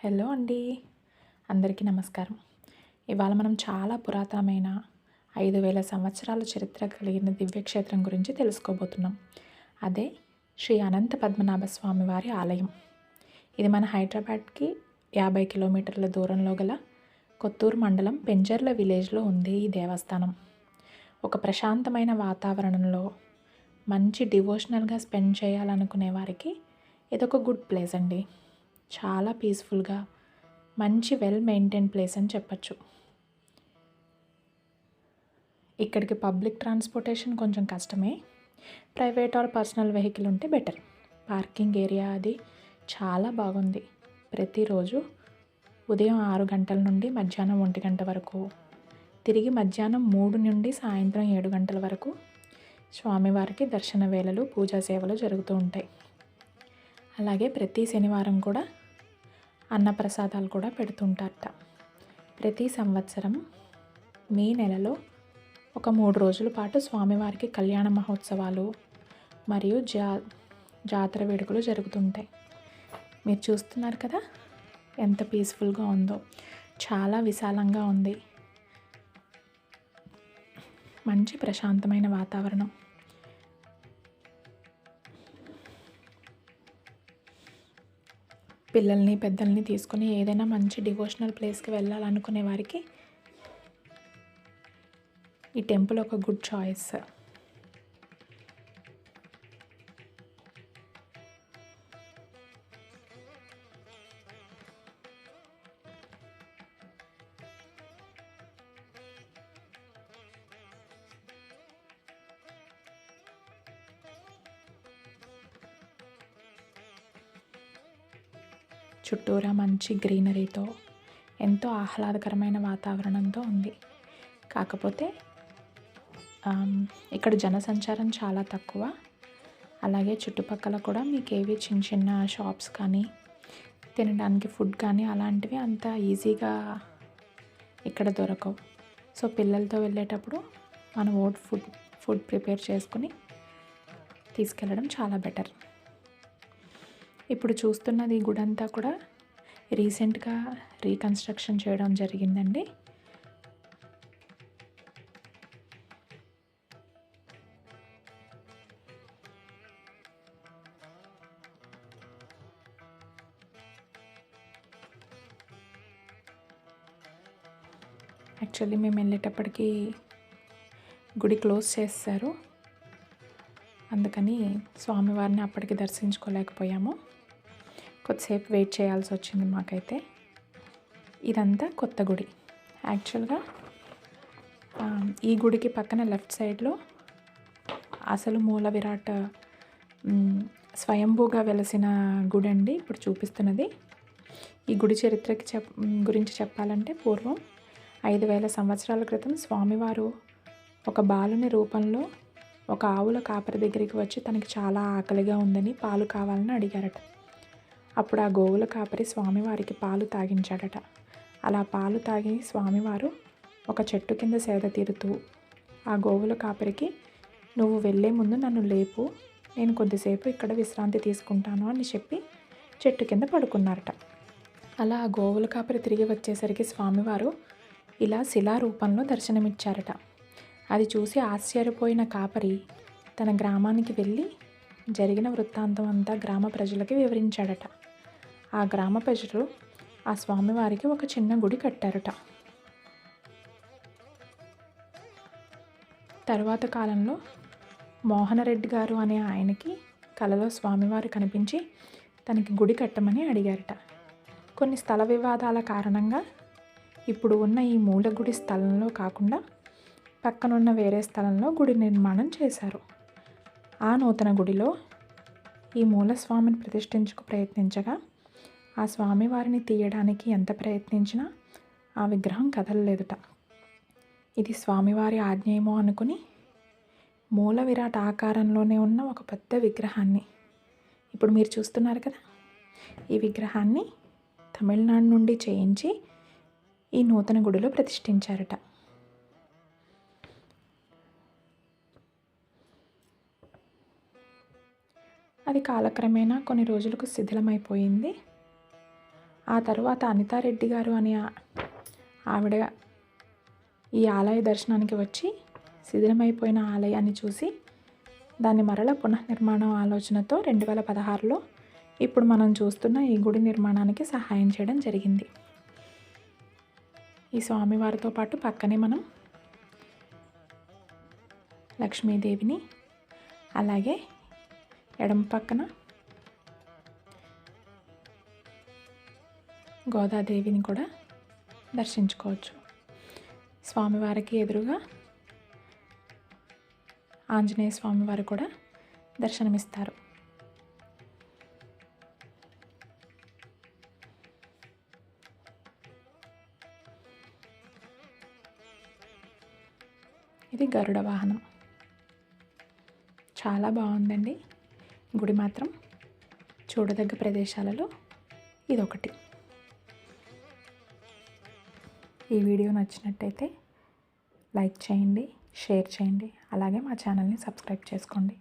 Hello అండి. అందరికీ నమస్కారం. ఇవాళ మనం చాలా పురాతనమైన 5000 సంవత్సరాల చరిత్ర కలిగిన దివ్యక్షేత్రం గురించి తెలుసుకోబోతున్నాం. అదే శ్రీ అనంత పద్మనాభ స్వామి వారి ఆలయం. ఇది మన హైదరాబాద్కి 50 కిలోమీటర్ల దూరంలో గల కొత్తూరు మండలం పెంజర్ల విలేజ్లో ఉంది ఈ దేవస్థానం. ఒక ప్రశాంతమైన వాతావరణంలో మంచి డివోషనల్గా స్పెండ్ చేయాలనుకునే వారికి ఇదొక గుడ్ ప్లేస్ అండి. చాలా పీస్ఫుల్గా మంచి వెల్ మెయింటైన్ ప్లేస్ అని చెప్పచ్చు. ఇక్కడికి పబ్లిక్ ట్రాన్స్పోర్టేషన్ కొంచెం కష్టమే. ప్రైవేట్ ఆర్ పర్సనల్ వెహికల్ ఉంటే బెటర్. పార్కింగ్ ఏరియా అది చాలా బాగుంది. ప్రతిరోజు ఉదయం 6 గంటల నుండి మధ్యాహ్నం 1 గంట వరకు, తిరిగి మధ్యాహ్నం 3 నుండి సాయంత్రం 7 గంటల వరకు స్వామివారికి దర్శన వేళలు, పూజా సేవలు జరుగుతూ ఉంటాయి. అలాగే ప్రతి శనివారం కూడా అన్నప్రసాదాలు కూడా పెడుతుంటారట. ప్రతి సంవత్సరం మే నెలలో ఒక 3 రోజుల పాటు స్వామివారికి కళ్యాణ మహోత్సవాలు మరియు జాతర వేడుకలు జరుగుతుంటాయి. మీరు చూస్తున్నారు కదా ఎంత పీస్ఫుల్గా ఉందో. చాలా విశాలంగా ఉంది. మంచి ప్రశాంతమైన వాతావరణం. పిల్లల్ని పెద్దల్ని తీసుకొని ఏదైనా మంచి డివోషనల్ ప్లేస్కి వెళ్ళాలనుకునే వారికి ఈ టెంపుల్ ఒక గుడ్ చాయిస్. చుట్టూరా మంచి గ్రీనరీతో ఎంతో ఆహ్లాదకరమైన వాతావరణంతో ఉంది. కాకపోతే ఇక్కడ జనసంచారం చాలా తక్కువ. అలాగే చుట్టుపక్కల కూడా మీకు ఏవి చిన్న చిన్న షాప్స్ కానీ తినడానికి ఫుడ్ కానీ అలాంటివి అంత ఈజీగా ఇక్కడ దొరకవు. సో పిల్లలతో వెళ్ళేటప్పుడు మనం ఫుడ్ ప్రిపేర్ చేసుకుని తీసుకెళ్ళడం చాలా బెటర్. ఇప్పుడు చూస్తున్నది ఈ గుడి అంతా కూడా రీసెంట్గా రీకన్స్ట్రక్షన్ చేయడం జరిగిందండి. యాక్చువల్లీ మేము వెళ్ళేటప్పటికి గుడి క్లోజ్ చేస్తారు. అందుకని స్వామివారిని అప్పటికి దర్శించుకోలేకపోయాము. కొద్దిసేపు వెయిట్ చేయాల్సి వచ్చింది మాకైతే. ఇదంతా కొత్త గుడి. యాక్చువల్గా ఈ గుడికి పక్కన లెఫ్ట్ సైడ్లో అసలు మూల విరాట్ స్వయంభూగా వెలసిన గుడి అండి ఇప్పుడు చూపిస్తున్నది. ఈ గుడి చరిత్రకి గురించి చెప్పాలంటే పూర్వం 5000 సంవత్సరాల క్రితం స్వామివారు ఒక బాలుని రూపంలో ఒక ఆవుల కాపరి దగ్గరికి వచ్చి తనకి చాలా ఆకలిగా ఉందని పాలు కావాలని అడిగారట. అప్పుడు ఆ గోవుల కాపరి స్వామివారికి పాలు తాగించాడట. అలా పాలు తాగి స్వామివారు ఒక చెట్టు కింద సేద తీరుతూ ఆ గోవుల కాపరికి, నువ్వు వెళ్ళే ముందు నన్ను లేపు, నేను కొద్దిసేపు ఇక్కడ విశ్రాంతి తీసుకుంటాను అని చెప్పి చెట్టు కింద పడుకున్నారట. అలా ఆ గోవుల కాపరి తిరిగి వచ్చేసరికి స్వామివారు ఇలా శిలా రూపంలో దర్శనమిచ్చారట. అది చూసి ఆశ్చర్యపోయిన కాపరి తన గ్రామానికి వెళ్ళి జరిగిన వృత్తాంతం అంతా గ్రామ ప్రజలకి వివరించాడట. ఆ గ్రామ ప్రజలు ఆ స్వామివారికి ఒక చిన్న గుడి కట్టారట. తరువాత కాలంలో మోహనరెడ్డి గారు అనే ఆయనకి కలలో స్వామివారు కనిపించి తనకి గుడి కట్టమని అడిగారట. కొన్ని స్థల వివాదాల కారణంగా ఇప్పుడు ఉన్న ఈ మూల గుడి స్థలంలో కాకుండా పక్కనున్న వేరే స్థలంలో గుడి నిర్మాణం చేశారు. ఆ నూతన గుడిలో ఈ మూలస్వామిని ప్రతిష్ఠించుకు ప్రయత్నించగా ఆ స్వామివారిని తీయడానికి ఎంత ప్రయత్నించినా ఆ విగ్రహం కదలలేదుట. ఇది స్వామివారి ఆజ్ఞేమో అనుకుని మూల విరాట్ ఆకారంలోనే ఉన్న ఒక పెద్ద విగ్రహాన్ని ఇప్పుడు మీరు చూస్తున్నారు కదా, ఈ విగ్రహాన్ని తమిళనాడు నుండి చేయించి ఈ నూతన గుడిలో ప్రతిష్ఠించారట. అది కాలక్రమేణా కొన్ని రోజులకు శిథిలమైపోయింది. ఆ తర్వాత అనితారెడ్డి గారు అని ఆవిడ ఈ ఆలయ దర్శనానికి వచ్చి శిథిలమైపోయిన ఆలయాన్ని చూసి దాన్ని మరల పునఃనిర్మాణం ఆలోచనతో 2016లో ఇప్పుడు మనం చూస్తున్న ఈ గుడి నిర్మాణానికి సహాయం చేయడం జరిగింది. ఈ స్వామివారితో పాటు పక్కనే మనం లక్ష్మీదేవిని, అలాగే ఎడమ పక్కన గోదాదేవిని కూడా దర్శించుకోవచ్చు. స్వామివారికి ఎదురుగా ఆంజనేయ స్వామివారు కూడా దర్శనమిస్తారు. ఇది గరుడ వాహనం. చాలా బాగుందండి. గుడి మాత్రం చూడదగ్గ ప్రదేశాలలో ఇదొకటి. ఈ వీడియో నచ్చినట్టయితే లైక్ చేయండి, షేర్ చేయండి, అలాగే మా ఛానల్ని సబ్స్క్రైబ్ చేసుకోండి.